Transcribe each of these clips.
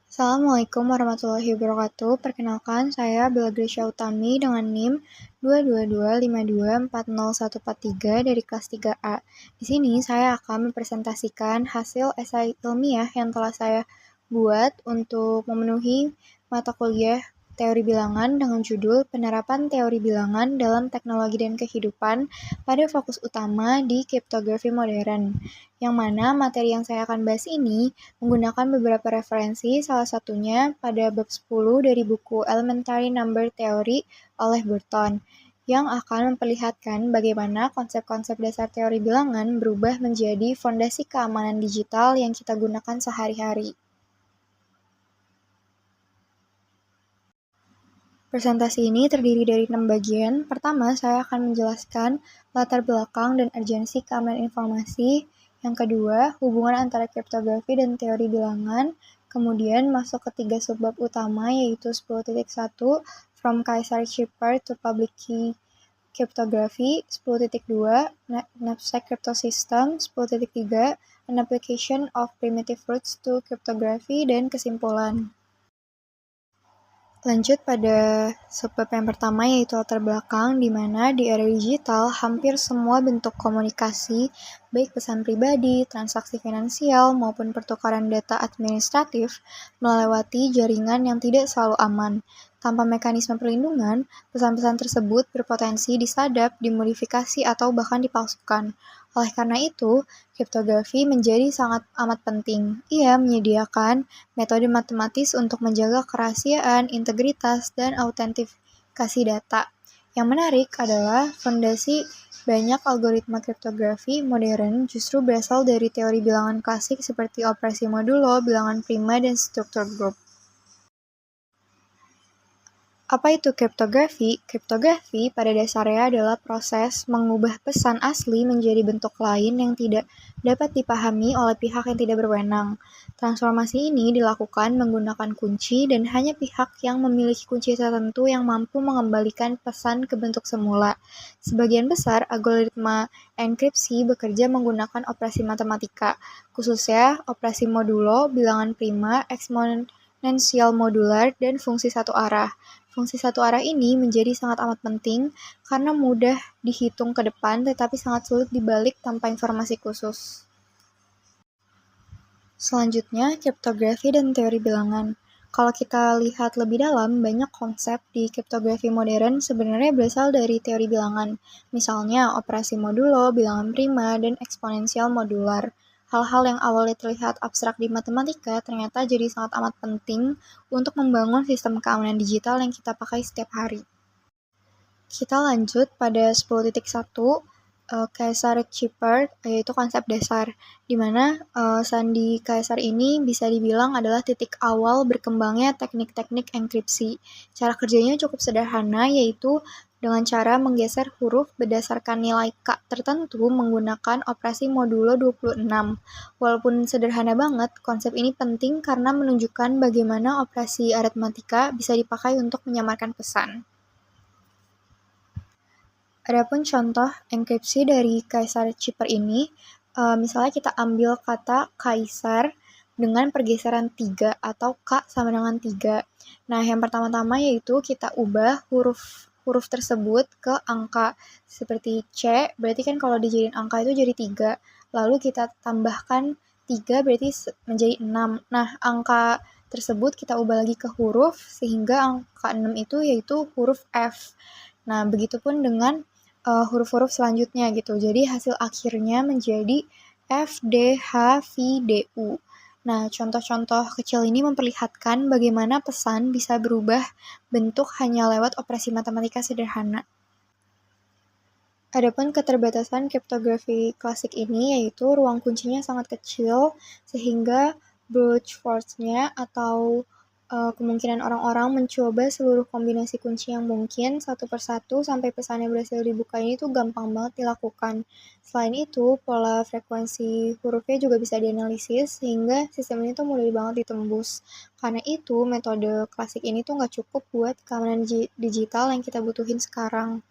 Assalamualaikum warahmatullahi wabarakatuh. Perkenalkan, saya Bella Gracia Utami dengan NIM 22252404143 dari kelas 3A. Di sini saya akan mempresentasikan hasil esai ilmiah yang telah saya buat untuk memenuhi mata kuliah Teori Bilangan dengan judul Penerapan Teori Bilangan dalam Teknologi dan Kehidupan pada fokus utama di kriptografi modern. Yang mana materi yang saya akan bahas ini menggunakan beberapa referensi, salah satunya pada bab 10 dari buku Elementary Number Theory oleh Burton, yang akan memperlihatkan bagaimana konsep-konsep dasar teori bilangan berubah menjadi fondasi keamanan digital yang kita gunakan sehari-hari. Presentasi ini terdiri dari 6 bagian. Pertama, saya akan menjelaskan latar belakang dan urgensi keamanan informasi. Yang kedua, hubungan antara kriptografi dan teori bilangan. Kemudian masuk ke 3 subbab utama, yaitu 10.1 From Caesar Shipper to Public Key Cryptography, 10.2 Knapsack Crypto System, 10.3 An Application of Primitive Roots to Cryptography, dan kesimpulan. Lanjut pada subbab yang pertama, yaitu latar belakang, di mana di era digital hampir semua bentuk komunikasi, baik pesan pribadi, transaksi finansial, maupun pertukaran data administratif, melewati jaringan yang tidak selalu aman. Tanpa mekanisme perlindungan, pesan-pesan tersebut berpotensi disadap, dimodifikasi, atau bahkan dipalsukan. Oleh karena itu, kriptografi menjadi sangat amat penting. Ia menyediakan metode matematis untuk menjaga kerahasiaan, integritas, dan autentikasi data. Yang menarik adalah fondasi banyak algoritma kriptografi modern justru berasal dari teori bilangan klasik seperti operasi modulo, bilangan prima, dan struktur grup. Apa itu kriptografi? Kriptografi pada dasarnya adalah proses mengubah pesan asli menjadi bentuk lain yang tidak dapat dipahami oleh pihak yang tidak berwenang. Transformasi ini dilakukan menggunakan kunci dan hanya pihak yang memiliki kunci tertentu yang mampu mengembalikan pesan ke bentuk semula. Sebagian besar algoritma enkripsi bekerja menggunakan operasi matematika, khususnya operasi modulo, bilangan prima, eksponensial modular, dan fungsi satu arah. Fungsi satu arah ini menjadi sangat amat penting karena mudah dihitung ke depan tetapi sangat sulit dibalik tanpa informasi khusus. Selanjutnya, kriptografi dan teori bilangan. Kalau kita lihat lebih dalam, banyak konsep di kriptografi modern sebenarnya berasal dari teori bilangan. Misalnya, operasi modulo, bilangan prima, dan eksponensial modular. Hal-hal yang awalnya terlihat abstrak di matematika ternyata jadi sangat amat penting untuk membangun sistem keamanan digital yang kita pakai setiap hari. Kita lanjut pada 10.1 Caesar Shipper, yaitu konsep dasar, di mana sandi Caesar ini bisa dibilang adalah titik awal berkembangnya teknik-teknik enkripsi. Cara kerjanya cukup sederhana, yaitu dengan cara menggeser huruf berdasarkan nilai K tertentu menggunakan operasi modulo 26. Walaupun sederhana banget, konsep ini penting karena menunjukkan bagaimana operasi aritmatika bisa dipakai untuk menyamarkan pesan. Adapun contoh enkripsi dari Caesar Shipper ini, misalnya kita ambil kata Kaisar dengan pergeseran 3 atau K sama dengan 3. Nah, yang pertama-tama yaitu kita ubah huruf tersebut ke angka. Seperti C, berarti kan kalau dijadiin angka itu jadi 3. Lalu kita tambahkan 3 berarti menjadi 6. Nah, angka tersebut kita ubah lagi ke huruf sehingga angka 6 itu yaitu huruf F. Nah, begitupun dengan huruf-huruf selanjutnya gitu. Jadi hasil akhirnya menjadi F, D, H, V, D, U. Nah, contoh-contoh kecil ini memperlihatkan bagaimana pesan bisa berubah bentuk hanya lewat operasi matematika sederhana. Adapun keterbatasan kriptografi klasik ini yaitu ruang kuncinya sangat kecil sehingga brute force-nya atau kemungkinan orang-orang mencoba seluruh kombinasi kunci yang mungkin satu persatu sampai pesannya berhasil dibuka ini tuh gampang banget dilakukan. Selain itu, pola frekuensi hurufnya juga bisa dianalisis sehingga sistem ini tuh mudah banget ditembus. Karena itu, metode klasik ini tuh nggak cukup buat keamanan digital yang kita butuhin sekarang.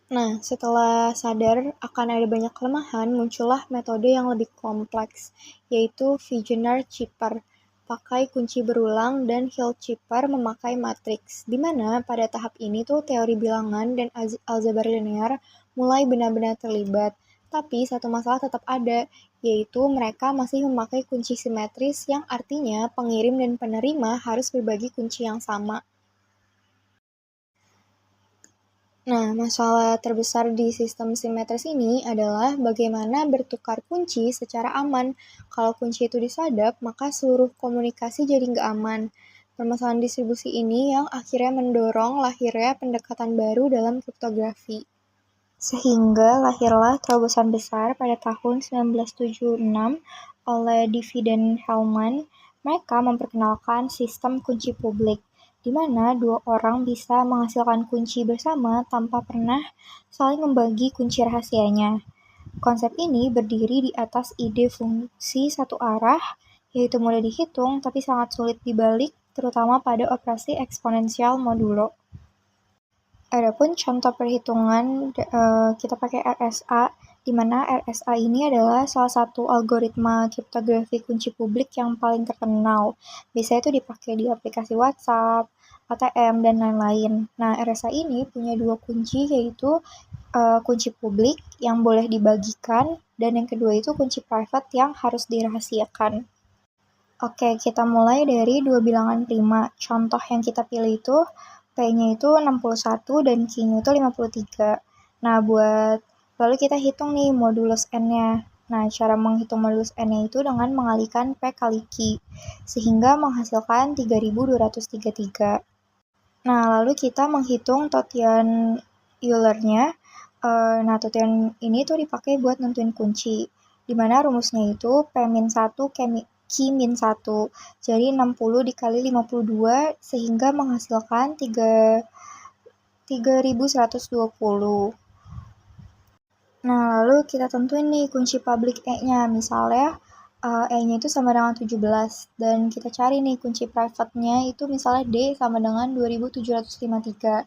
Nah, setelah sadar akan ada banyak kelemahan, muncullah metode yang lebih kompleks, yaitu Vigener Shipper. pakai kunci berulang dan Hill-Shipper memakai matriks, di mana pada tahap ini tuh teori bilangan dan aljabar linear mulai benar-benar terlibat. Tapi satu masalah tetap ada, yaitu mereka masih memakai kunci simetris yang artinya pengirim dan penerima harus berbagi kunci yang sama. Nah, masalah terbesar di sistem simetris ini adalah bagaimana bertukar kunci secara aman. Kalau kunci itu disadap, maka seluruh komunikasi jadi nggak aman. Permasalahan distribusi ini yang akhirnya mendorong lahirnya pendekatan baru dalam kriptografi. Sehingga lahirlah terobosan besar pada tahun 1976 oleh Diffie dan Hellman. Mereka memperkenalkan sistem kunci publik, di mana dua orang bisa menghasilkan kunci bersama tanpa pernah saling membagi kunci rahasianya. Konsep ini berdiri di atas ide fungsi satu arah, yaitu mudah dihitung tapi sangat sulit dibalik, terutama pada operasi eksponensial modulo. Adapun contoh perhitungan kita pakai RSA, di mana RSA ini adalah salah satu algoritma kriptografi kunci publik yang paling terkenal. Biasanya itu dipakai di aplikasi WhatsApp, ATM, dan lain-lain. Nah, RSA ini punya dua kunci, yaitu kunci publik yang boleh dibagikan, dan yang kedua itu kunci private yang harus dirahasiakan. Oke, kita mulai dari dua bilangan prima. Contoh yang kita pilih itu P-nya itu 61 dan Q-nya itu 53. Nah, lalu kita hitung nih modulus N-nya. Nah, cara menghitung modulus N-nya itu dengan mengalikan P kali Q, sehingga menghasilkan 3233. Nah, lalu kita menghitung totian Euler-nya. Nah, totian ini tuh dipakai buat nentuin kunci, di mana rumusnya itu P-1 Q-1. Jadi 60 dikali 52 sehingga menghasilkan 3120. Nah, lalu kita tentuin nih kunci public E-nya. Misalnya E-nya itu sama dengan 17, dan kita cari nih kunci private-nya itu misalnya D sama dengan 2753.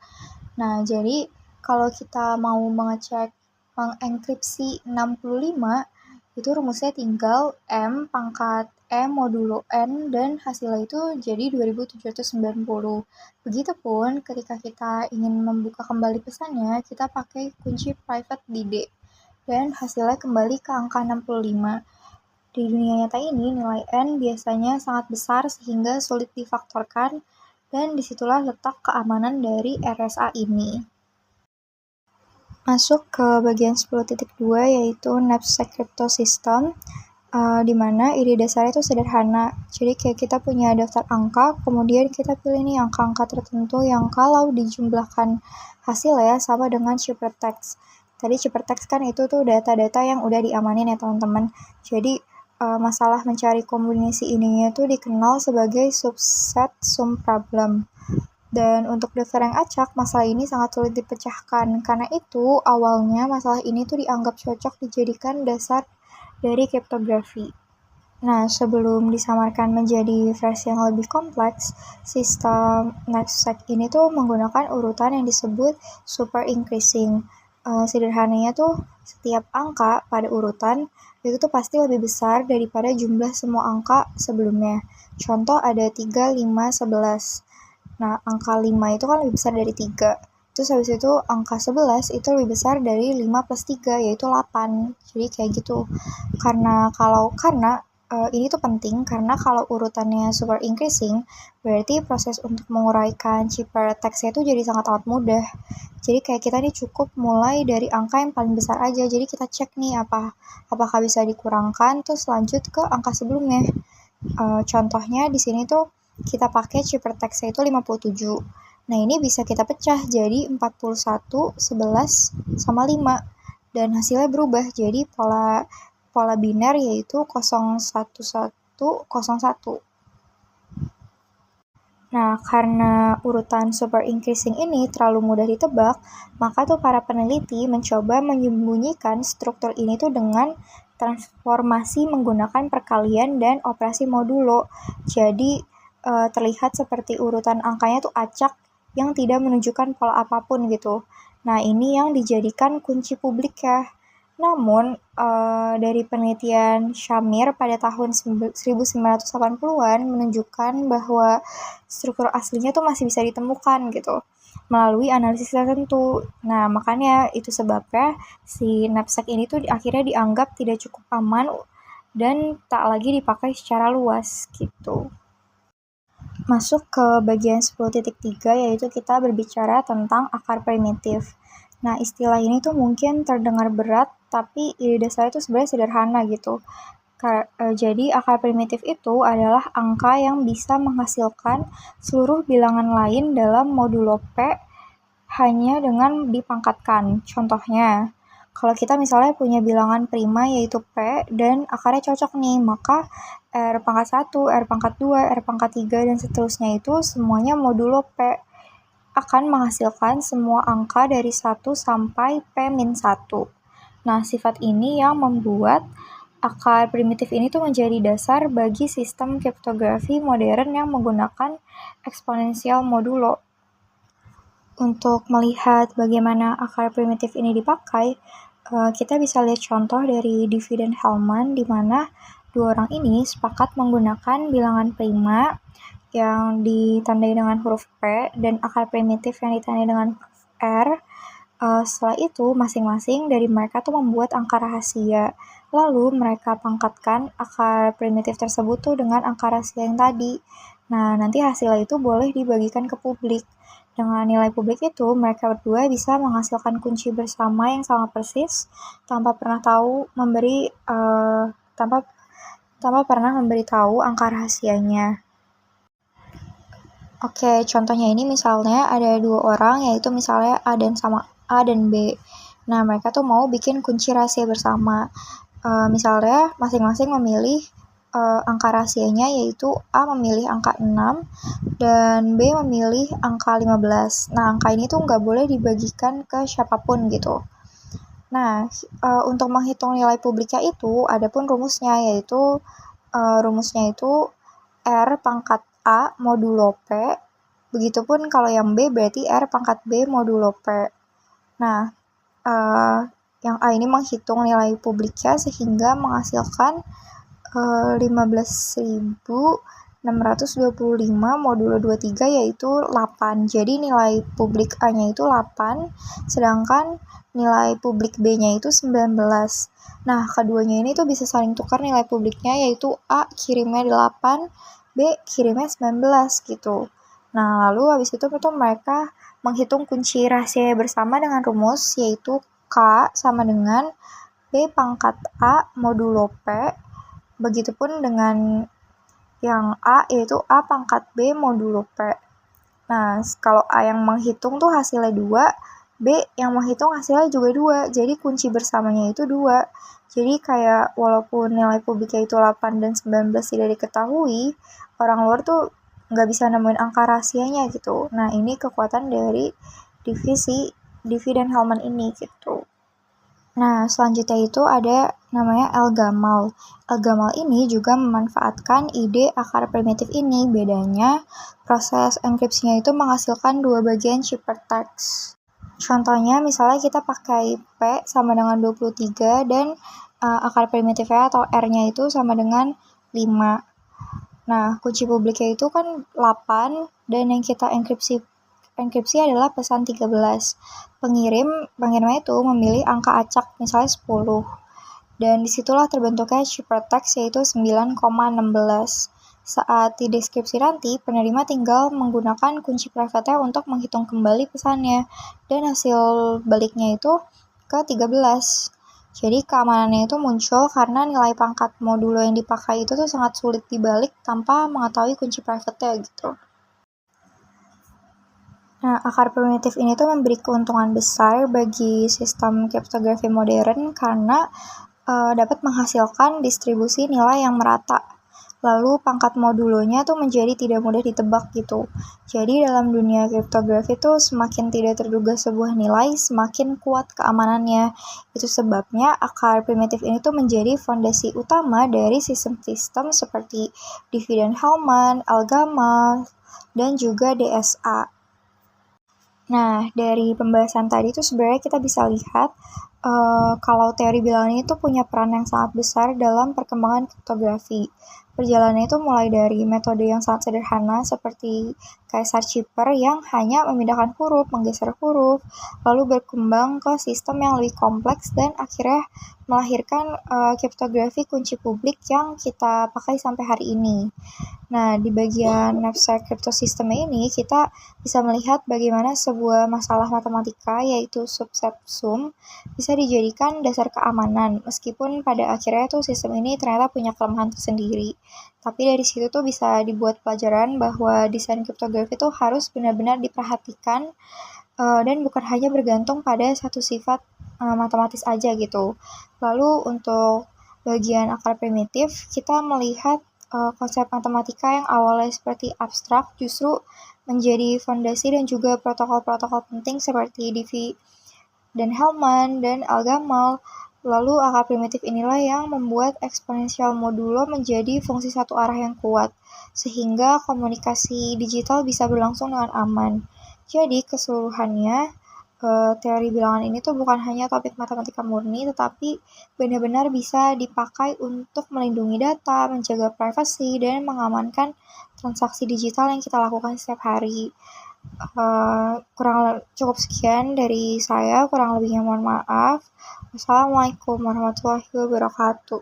Nah, jadi kalau kita mau mengenkripsi 65, itu rumusnya tinggal M pangkat E modulo N, dan hasilnya itu jadi 2790. Begitupun ketika kita ingin membuka kembali pesannya, kita pakai kunci private di D, dan hasilnya kembali ke angka 65. Di dunia nyata ini, nilai N biasanya sangat besar sehingga sulit difaktorkan, dan disitulah letak keamanan dari RSA ini. Masuk ke bagian 10.2, yaitu knapsack crypto system, di mana ide dasarnya itu sederhana. Jadi kayak kita punya daftar angka, kemudian kita pilih nih angka-angka tertentu yang kalau dijumlahkan hasilnya sama dengan ciphertext. Tadi ciphertext kan itu tuh data-data yang udah diamanin ya teman-teman. Jadi masalah mencari kombinasi ininya tuh dikenal sebagai subset sum problem. Dan untuk daftar yang acak, masalah ini sangat sulit dipecahkan. Karena itu, awalnya masalah ini tuh dianggap cocok dijadikan dasar dari kriptografi. Nah, sebelum disamarkan menjadi versi yang lebih kompleks, sistem knapsack ini tuh menggunakan urutan yang disebut super increasing. Sederhananya tuh setiap angka pada urutan itu tuh pasti lebih besar daripada jumlah semua angka sebelumnya. Contoh ada 3, 5, 11. Nah, angka 5 itu kan lebih besar dari 3. Terus habis itu angka 11 itu lebih besar dari 5 plus 3, yaitu 8. Jadi kayak gitu. Karena ini tuh penting, karena kalau urutannya super increasing, berarti proses untuk menguraikan ciphertext-nya itu jadi sangat amat mudah. Jadi kayak kita nih cukup mulai dari angka yang paling besar aja. Jadi kita cek nih apakah bisa dikurangkan, terus lanjut ke angka sebelumnya. Contohnya di sini tuh kita pakai ciphertext-nya itu 57. Nah, ini bisa kita pecah jadi 41, 11, sama 5. Dan hasilnya berubah jadi pola biner, yaitu 01101. Nah, karena urutan super increasing ini terlalu mudah ditebak, maka tuh para peneliti mencoba menyembunyikan struktur ini tuh dengan transformasi menggunakan perkalian dan operasi modulo. Jadi terlihat seperti urutan angkanya tuh acak yang tidak menunjukkan pola apapun gitu. Nah, ini yang dijadikan kunci publik ya. Namun, dari penelitian Shamir pada tahun 1980-an menunjukkan bahwa struktur aslinya tuh masih bisa ditemukan gitu melalui analisis tertentu. Nah, makanya itu sebabnya si knapsack ini tuh akhirnya dianggap tidak cukup aman dan tak lagi dipakai secara luas gitu. Masuk ke bagian 10.3 yaitu kita berbicara tentang akar primitif. Nah, istilah ini tuh mungkin terdengar berat, tapi ide dasarnya itu sebenarnya sederhana gitu. Jadi, akar primitif itu adalah angka yang bisa menghasilkan seluruh bilangan lain dalam modulo P hanya dengan dipangkatkan. Contohnya, kalau kita misalnya punya bilangan prima yaitu P dan akarnya cocok nih, maka R pangkat 1, R pangkat 2, R pangkat 3, dan seterusnya itu semuanya modulo P akan menghasilkan semua angka dari 1 sampai P-1. Nah, sifat ini yang membuat akar primitif ini tuh menjadi dasar bagi sistem kriptografi modern yang menggunakan eksponensial modulo. Untuk melihat bagaimana akar primitif ini dipakai, kita bisa lihat contoh dari Diffie dan Hellman, di mana dua orang ini sepakat menggunakan bilangan prima yang ditandai dengan huruf P dan akar primitif yang ditandai dengan huruf R. Setelah itu, masing-masing dari mereka tuh membuat angka rahasia. Lalu mereka pangkatkan akar primitif tersebut tuh dengan angka rahasia yang tadi. Nah, nanti hasilnya itu boleh dibagikan ke publik. Dengan nilai publik itu, mereka berdua bisa menghasilkan kunci bersama yang sama persis tanpa pernah memberitahu angka rahasianya. Oke, contohnya ini misalnya ada dua orang, yaitu misalnya A dan B. Nah, mereka tuh mau bikin kunci rahasia bersama. Misalnya masing-masing memilih angka rahasianya, yaitu A memilih angka 6 dan B memilih angka 15. Nah, angka ini tuh nggak boleh dibagikan ke siapapun gitu. Nah, untuk menghitung nilai publiknya itu, ada pun rumusnya, yaitu rumusnya itu R pangkat A modulo P, begitupun kalau yang B berarti R pangkat B modulo P. Nah, yang A ini menghitung nilai publiknya sehingga menghasilkan 15.625 modulo 23 yaitu 8. Jadi nilai publik A-nya itu 8, sedangkan nilai publik B-nya itu 19. Nah, keduanya ini tuh bisa saling tukar nilai publiknya, yaitu A kirimnya 8, B kirimnya 19 gitu. Nah, lalu habis itu mereka menghitung kunci rahasia bersama dengan rumus, yaitu K sama dengan B pangkat A modulo P, begitupun dengan yang A, yaitu A pangkat B modulo P. Nah, kalau A yang menghitung tuh hasilnya 2, B yang menghitung hasilnya juga 2, jadi kunci bersamanya itu 2. Jadi kayak walaupun nilai publiknya itu 8 dan 19 tidak diketahui, orang luar tuh nggak bisa nemuin angka rahasianya gitu. Nah, ini kekuatan dari Diffie dan Hellman ini gitu. Nah, selanjutnya itu ada namanya Elgamal. Elgamal ini juga memanfaatkan ide akar primitif ini. Bedanya, proses enkripsinya itu menghasilkan dua bagian ciphertext. Contohnya, misalnya kita pakai P sama dengan 23 dan akar primitifnya atau R-nya itu sama dengan 5. Nah, kunci publiknya itu kan 8 dan yang kita enkripsi adalah pesan 13. Pengirimnya itu memilih angka acak, misalnya 10. Dan disitulah terbentuknya ciphertext yaitu 9,16. Saat dideskripsi nanti, penerima tinggal menggunakan kunci private-nya untuk menghitung kembali pesannya. Dan hasil baliknya itu ke 13. Jadi keamanannya itu muncul karena nilai pangkat modulo yang dipakai itu tuh sangat sulit dibalik tanpa mengetahui kunci private-nya gitu. Nah, akar primitif ini tuh memberi keuntungan besar bagi sistem kriptografi modern karena dapat menghasilkan distribusi nilai yang merata. Lalu pangkat modulonya tuh menjadi tidak mudah ditebak gitu. Jadi dalam dunia kriptografi tuh semakin tidak terduga sebuah nilai, semakin kuat keamanannya. Itu sebabnya akar primitif ini tuh menjadi fondasi utama dari sistem-sistem seperti Diffie dan Hellman, Elgamal, dan juga DSA. Nah, dari pembahasan tadi tuh sebenarnya kita bisa lihat kalau teori bilangan itu punya peran yang sangat besar dalam perkembangan kriptografi. Perjalanannya itu mulai dari metode yang sangat sederhana seperti Caesar Chipper yang hanya memindahkan huruf, menggeser huruf, lalu berkembang ke sistem yang lebih kompleks dan akhirnya melahirkan kriptografi kunci publik yang kita pakai sampai hari ini. Nah, di bagian knapsack crypto system ini, kita bisa melihat bagaimana sebuah masalah matematika, yaitu subset sum, bisa dijadikan dasar keamanan, meskipun pada akhirnya tuh sistem ini ternyata punya kelemahan tersendiri. Tapi dari situ tuh bisa dibuat pelajaran bahwa desain kriptografi itu harus benar-benar diperhatikan dan bukan hanya bergantung pada satu sifat matematis aja gitu. Lalu untuk bagian akar primitif, kita melihat konsep matematika yang awalnya seperti abstrak justru menjadi fondasi dan juga protokol-protokol penting seperti Diffie dan Hellman dan Al-Gamal. Lalu akar primitif inilah yang membuat eksponensial modulo menjadi fungsi satu arah yang kuat, sehingga komunikasi digital bisa berlangsung dengan aman. Jadi keseluruhannya, teori bilangan ini tuh bukan hanya topik matematika murni, tetapi benar-benar bisa dipakai untuk melindungi data, menjaga privasi, dan mengamankan transaksi digital yang kita lakukan setiap hari. Cukup sekian dari saya, kurang lebihnya mohon maaf. Wassalamualaikum warahmatullahi wabarakatuh.